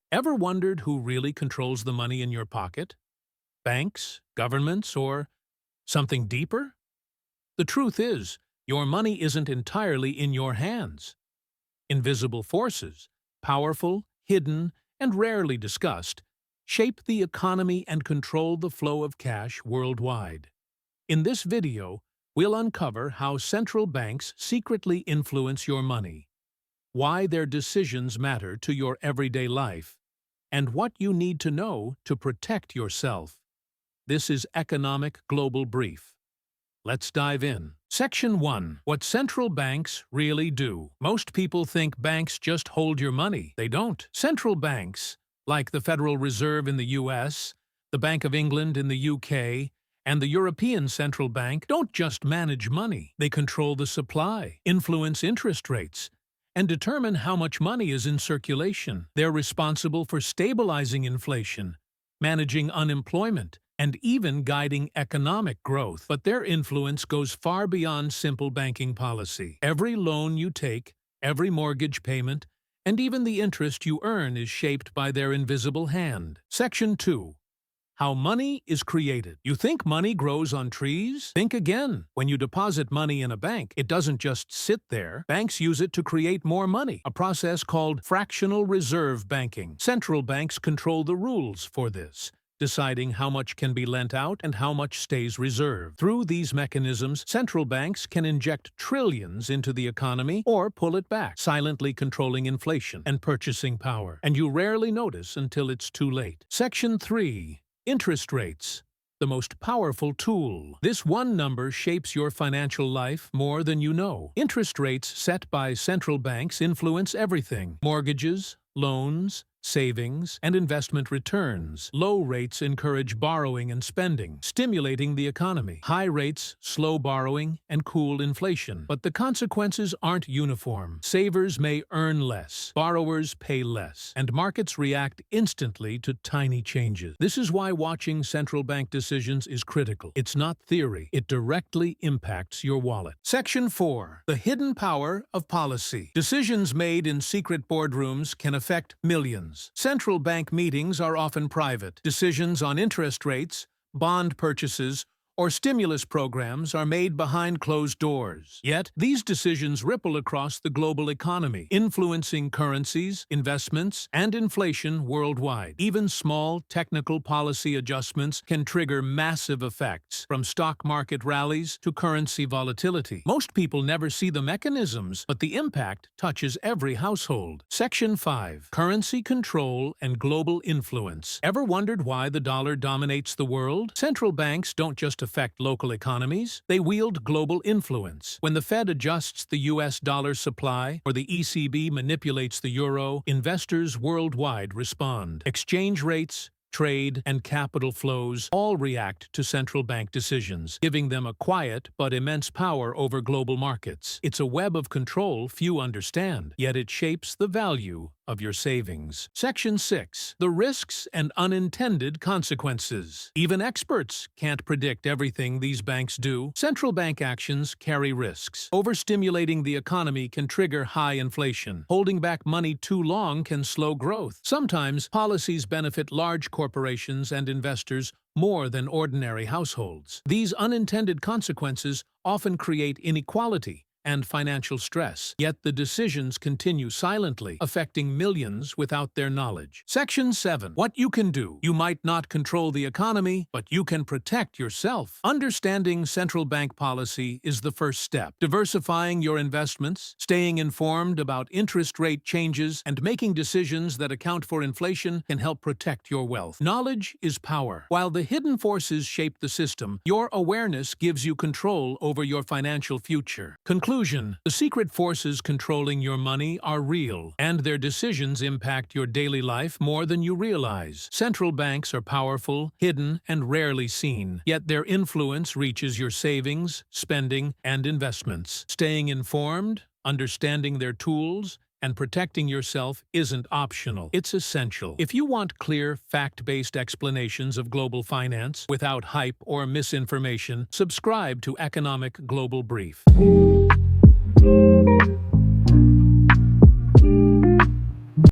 Ever wondered who really controls the money in your pocket? Banks, governments, or something deeper? The truth is, your money isn't entirely in your hands. Invisible forces, powerful, hidden, and rarely discussed, shape the economy and control the flow of cash worldwide. In this video, we'll uncover how central banks secretly influence your money, why their decisions matter to your everyday life, and what you need to know to protect yourself. This is Economic Global Brief. Let's dive in. Section 1. What central banks really do. Most people think banks just hold your money. They don't. Central banks, like the Federal Reserve in the US, the Bank of England in the UK, and the European Central Bank, don't just manage money. They control the supply, influence interest rates, and determine how much money is in circulation. They're responsible for stabilizing inflation, managing unemployment, and even guiding economic growth. But their influence goes far beyond simple banking policy. Every loan you take, every mortgage payment, and even the interest you earn is shaped by their invisible hand. Section 2. How money is created. You think money grows on trees? Think again. When you deposit money in a bank, it doesn't just sit there. Banks use it to create more money, a process called fractional reserve banking. Central banks control the rules for this, deciding how much can be lent out and how much stays reserved. Through these mechanisms, central banks can inject trillions into the economy or pull it back, silently controlling inflation and purchasing power. And you rarely notice until it's too late. Section 3. Interest rates, the most powerful tool. This one number shapes your financial life more than you know. Interest rates set by central banks influence everything: mortgages, loans, savings, and investment returns. Low rates encourage borrowing and spending, stimulating the economy. High rates slow borrowing and cool inflation. But the consequences aren't uniform. Savers may earn less, borrowers pay less, and markets react instantly to tiny changes. This is why watching central bank decisions is critical. It's not theory. It directly impacts your wallet. Section 4. The hidden power of policy. Decisions made in secret boardrooms can affect millions. Central bank meetings are often private. Decisions on interest rates, bond purchases, or stimulus programs are made behind closed doors. Yet, these decisions ripple across the global economy, influencing currencies, investments, and inflation worldwide. Even small, technical policy adjustments can trigger massive effects, from stock market rallies to currency volatility. Most people never see the mechanisms, but the impact touches every household. Section 5. Currency control and global influence. Ever wondered why the dollar dominates the world? Central banks don't just affect local economies, they wield global influence. When the Fed adjusts the US dollar supply or the ECB manipulates the euro, investors worldwide respond. Exchange rates, trade, and capital flows all react to central bank decisions, giving them a quiet but immense power over global markets. It's a web of control few understand, yet it shapes the value of your savings. Section 6. The risks and unintended consequences. Even experts can't predict everything these banks do. Central bank actions carry risks. Overstimulating the economy can trigger high inflation. Holding back money too long can slow growth. Sometimes policies benefit large corporations and investors more than ordinary households. These unintended consequences often create inequality and financial stress, yet the decisions continue silently, affecting millions without their knowledge. Section 7. What you can do. You might not control the economy, but you can protect yourself. Understanding central bank policy is the first step. Diversifying your investments, staying informed about interest rate changes, and making decisions that account for inflation can help protect your wealth. Knowledge is power. While the hidden forces shape the system, your awareness gives you control over your financial future. Conclusion. The secret forces controlling your money are real, and their decisions impact your daily life more than you realize. Central banks are powerful, hidden, and rarely seen, yet their influence reaches your savings, spending, and investments. Staying informed, understanding their tools, and protecting yourself isn't optional. It's essential. If you want clear, fact-based explanations of global finance without hype or misinformation, subscribe to Economic Global Brief.